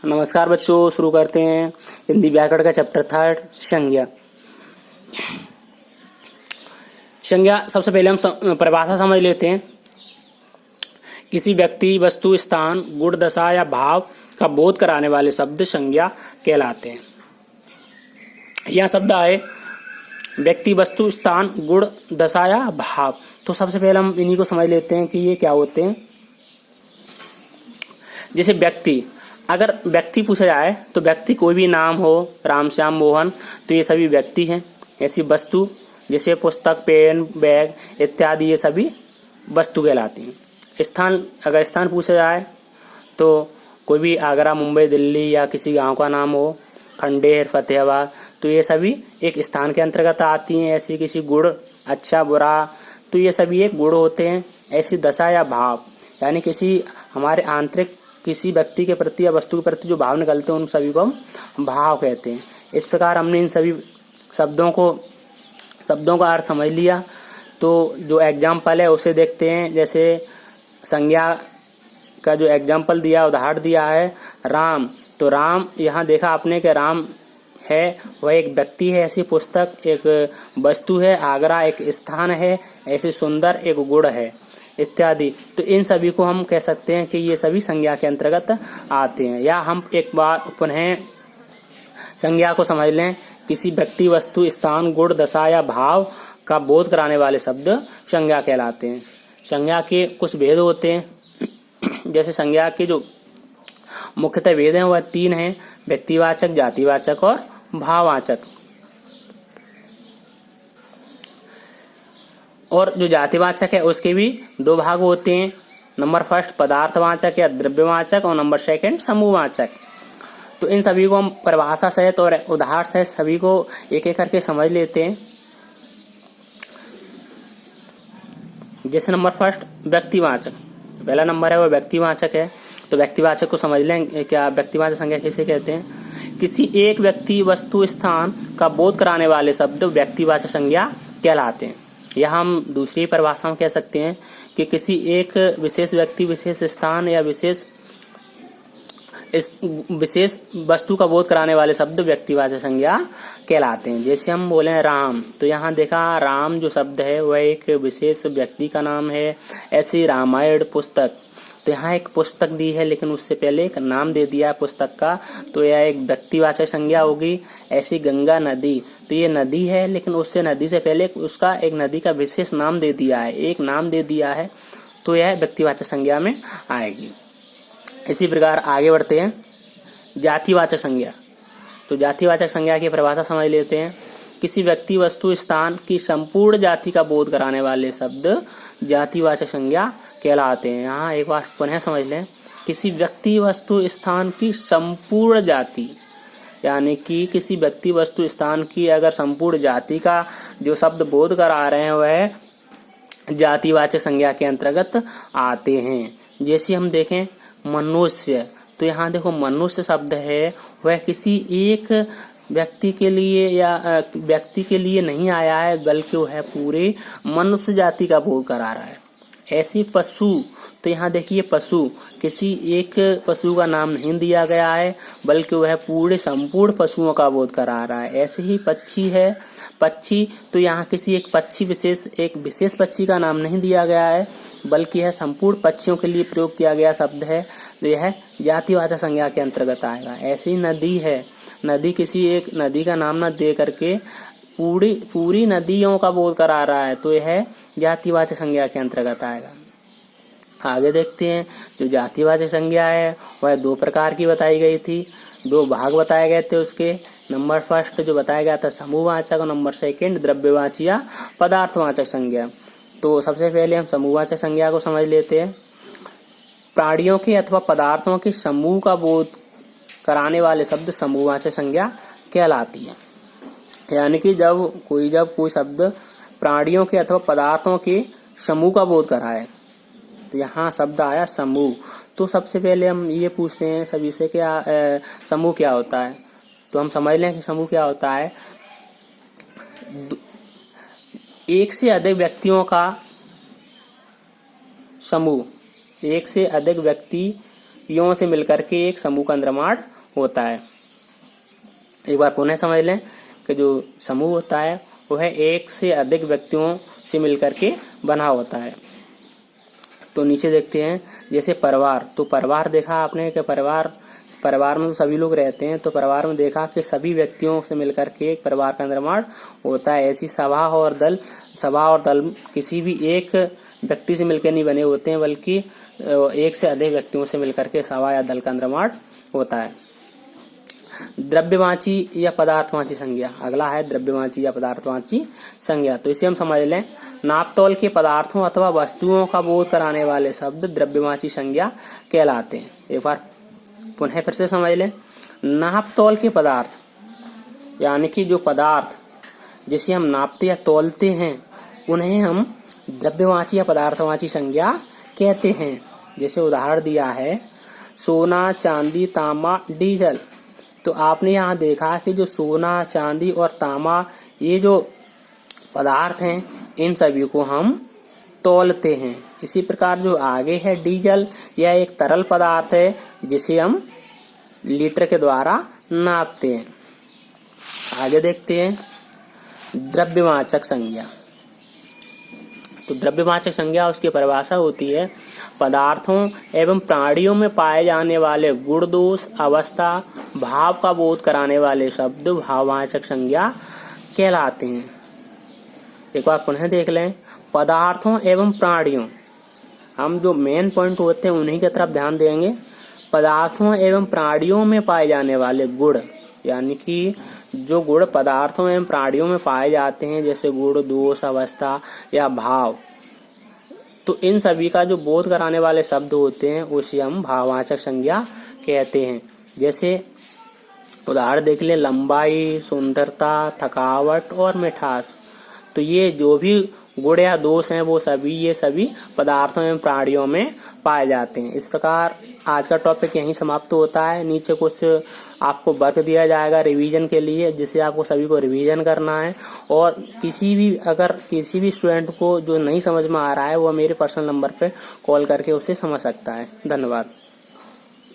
नमस्कार बच्चों, शुरू करते हैं हिंदी व्याकरण का चैप्टर 3 संज्ञा। संज्ञा सबसे पहले हम परिभाषा समझ लेते हैं। किसी व्यक्ति, वस्तु, स्थान, गुण, दशा या भाव का बोध कराने वाले शब्द संज्ञा कहलाते हैं। यह शब्द आए व्यक्ति, वस्तु, स्थान, गुण, दशा या भाव। तो सबसे पहले हम इन्हीं को समझ लेते हैं कि ये क्या होते हैं। जैसे व्यक्ति, अगर व्यक्ति पूछा जाए तो व्यक्ति कोई भी नाम हो, राम, श्याम, मोहन, तो ये सभी व्यक्ति हैं। ऐसी वस्तु जैसे पुस्तक, पेन, बैग इत्यादि, ये सभी वस्तु कहलाती हैं। स्थान, अगर स्थान पूछा जाए तो कोई भी आगरा, मुंबई, दिल्ली या किसी गांव का नाम हो, खंडेर, फतेहाबाद, तो ये सभी एक स्थान के अंतर्गत आती हैं। ऐसी किसी गुण, अच्छा, बुरा, तो ये सभी एक गुण होते हैं। ऐसी दशा या भाव, यानी किसी हमारे आंतरिक किसी व्यक्ति के प्रति या वस्तु के प्रति जो भाव निकलते हैं, उन सभी को हम भाव कहते हैं। इस प्रकार हमने इन सभी शब्दों का अर्थ समझ लिया। तो जो एग्जाम्पल है उसे देखते हैं। जैसे संज्ञा का जो एग्जाम्पल दिया, उदाहरण दिया है राम, तो राम यहाँ देखा आपने कि राम है वह एक व्यक्ति है, ऐसी पुस्तक एक वस्तु है, आगरा एक स्थान है, ऐसे सुंदर एक गुण है इत्यादि। तो इन सभी को हम कह सकते हैं कि ये सभी संज्ञा के अंतर्गत आते हैं। या हम एक बार पुनः संज्ञा को समझ लें। किसी व्यक्ति, वस्तु, स्थान, गुण, दशा या भाव का बोध कराने वाले शब्द संज्ञा कहलाते हैं। संज्ञा के कुछ भेद होते हैं। जैसे संज्ञा के जो मुख्यतः भेद हैं वह 3 हैं: व्यक्तिवाचक, जातिवाचक और भाववाचक। और जो जातिवाचक है उसके भी 2 भाग होते हैं। नंबर 1 पदार्थवाचक या द्रव्यवाचक और नंबर 2 समूहवाचक। तो इन सभी को हम परिभाषा सहित और उदाहरण सहित सभी को एक एक करके समझ लेते हैं। जैसे नंबर 1 व्यक्तिवाचक, पहला नंबर है वो व्यक्तिवाचक है। तो व्यक्तिवाचक को समझ लें। क्या व्यक्तिवाचक संज्ञा किसे कहते हैं? किसी एक व्यक्ति, वस्तु, स्थान का बोध कराने वाले शब्द व्यक्तिवाचक संज्ञा कहलाते हैं। या हम दूसरी परिभाषा में कह सकते हैं कि किसी एक विशेष व्यक्ति, विशेष स्थान या विशेष वस्तु का बोध कराने वाले शब्द व्यक्तिवाचक संज्ञा कहलाते हैं। जैसे हम बोले राम, तो यहाँ देखा राम जो शब्द है वह एक विशेष व्यक्ति का नाम है। ऐसी रामायण पुस्तक, तो यहाँ एक पुस्तक दी है लेकिन उससे पहले एक नाम दे दिया पुस्तक का, तो यह एक व्यक्तिवाचक संज्ञा होगी। ऐसी गंगा नदी, तो ये नदी है लेकिन उससे नदी से पहले उसका एक नदी का विशेष नाम दे दिया है, एक नाम दे दिया है, तो यह व्यक्तिवाचक संज्ञा में आएगी। इसी प्रकार आगे बढ़ते हैं जातिवाचक संज्ञा। तो जातिवाचक संज्ञा की परिभाषा समझ लेते हैं। किसी व्यक्ति, वस्तु, स्थान की संपूर्ण जाति का बोध कराने वाले शब्द जातिवाचक संज्ञा कहलाते हैं। यहाँ एक बार पुनः समझ लें। किसी व्यक्ति, वस्तु, स्थान की संपूर्ण जाति, यानी कि किसी व्यक्ति, वस्तु, स्थान की अगर संपूर्ण जाति का जो शब्द बोध करा रहे हैं वह जातिवाचक संज्ञा के अंतर्गत आते हैं। जैसे हम देखें मनुष्य, तो यहाँ देखो मनुष्य शब्द है वह किसी एक व्यक्ति के लिए या व्यक्ति के लिए नहीं आया है, बल्कि वह पूरे मनुष्य जाति का बोध करा रहा है। ऐसी पशु, तो यहाँ देखिए पशु, किसी एक पशु का नाम नहीं दिया गया है बल्कि वह पूरे संपूर्ण पशुओं का बोध करा रहा है। ऐसे ही पक्षी है, पक्षी, तो यहाँ किसी एक पक्षी एक विशेष पक्षी का नाम नहीं दिया गया है बल्कि यह संपूर्ण पक्षियों के लिए प्रयोग किया गया शब्द है, तो यह जातिवाचक संज्ञा के अंतर्गत आएगा। ऐसी नदी है, नदी किसी एक नदी का नाम न दे करके पूरी नदियों का बोध करा रहा है, तो यह जातिवाचक संज्ञा के अंतर्गत आएगा। आगे देखते हैं। जो जातिवाचक संज्ञा है वह 2 प्रकार की बताई गई थी, 2 भाग बताए गए थे उसके। नंबर 1 जो बताया गया था समूहवाचक और नंबर 2 द्रव्यवाचक या पदार्थवाचक संज्ञा। तो सबसे पहले हम समूहवाचक संज्ञा को समझ लेते हैं। प्राणियों के अथवा पदार्थों के समूह का बोध कराने वाले शब्द समूहवाचक संज्ञा कहलाती है। यानी कि जब कोई शब्द प्राणियों के अथवा पदार्थों के समूह का बोध कराए, तो यहाँ शब्द आया समूह। तो सबसे पहले हम ये पूछते हैं सभी से क्या समूह क्या होता है। तो हम समझ लें कि समूह क्या होता है। एक से अधिक व्यक्तियों का समूह, एक से अधिक व्यक्ति व्यक्तियों से मिलकर के एक समूह का निर्माण होता है। एक बार पुनः समझ लें कि जो समूह होता है वह एक से अधिक व्यक्तियों से मिलकर के बना होता है। तो नीचे देखते हैं जैसे परिवार, तो परिवार देखा आपने कि परिवार में सभी लोग रहते हैं, तो परिवार में देखा कि सभी व्यक्तियों से मिलकर के एक परिवार का निर्माण होता है। ऐसी सभा और दल किसी भी एक व्यक्ति से मिलकर नहीं बने होते हैं, बल्कि एक से अधिक व्यक्तियों से मिलकर के सभा या दल का निर्माण होता है। द्रव्यवाची या पदार्थवाची संज्ञा, अगला है द्रव्यवाची या पदार्थवाची संज्ञा। तो इसे हम समझ लें, नापतोल के पदार्थों अथवा वस्तुओं का बोध कराने वाले शब्द द्रव्यवाची संज्ञा कहलाते हैं। एक बार पुनः फिर से समझ लें, नापतोल के पदार्थ यानी कि जो पदार्थ जिसे हम नापते या तोलते हैं उन्हें हम द्रव्यवाची या पदार्थवाची संज्ञा कहते हैं। जैसे उदाहरण दिया है सोना, चांदी, तांबा, डीजल। तो आपने यहाँ देखा कि जो सोना, चांदी और तांबा ये जो पदार्थ हैं इन सभी को हम तौलते हैं। इसी प्रकार जो आगे है डीजल, यह एक तरल पदार्थ है जिसे हम लीटर के द्वारा नापते हैं। आगे देखते हैं द्रव्यवाचक संज्ञा। तो द्रव्यवाचक संज्ञा उसकी परिभाषा होती है पदार्थों एवं प्राणियों में पाए जाने वाले गुण, दोष, अवस्था, भाव का बोध कराने वाले शब्द भाववाचक संज्ञा कहलाते हैं। एक बार पुनः देख लें, पदार्थों एवं प्राणियों, हम जो मेन पॉइंट होते हैं उन्हीं की तरफ ध्यान देंगे। पदार्थों एवं प्राणियों में पाए जाने वाले गुण, यानी कि जो गुण पदार्थों एवं प्राणियों में पाए जाते हैं, जैसे गुण, दोष, अवस्था या भाव, तो इन सभी का जो बोध कराने वाले शब्द होते हैं उसे हम भाववाचक संज्ञा कहते हैं। जैसे उदाहरण देख लें, लंबाई, सुंदरता, थकावट और मिठास। तो ये जो भी गुण या दोष हैं वो ये सभी पदार्थों एवं प्राणियों में पाए जाते हैं। इस प्रकार आज का टॉपिक यहीं समाप्त होता है। नीचे कुछ आपको वर्क दिया जाएगा रिवीजन के लिए, जिसे आपको सभी को रिवीजन करना है। और अगर किसी भी स्टूडेंट को जो नहीं समझ में आ रहा है वो मेरे पर्सनल नंबर पे कॉल करके उसे समझ सकता है। धन्यवाद।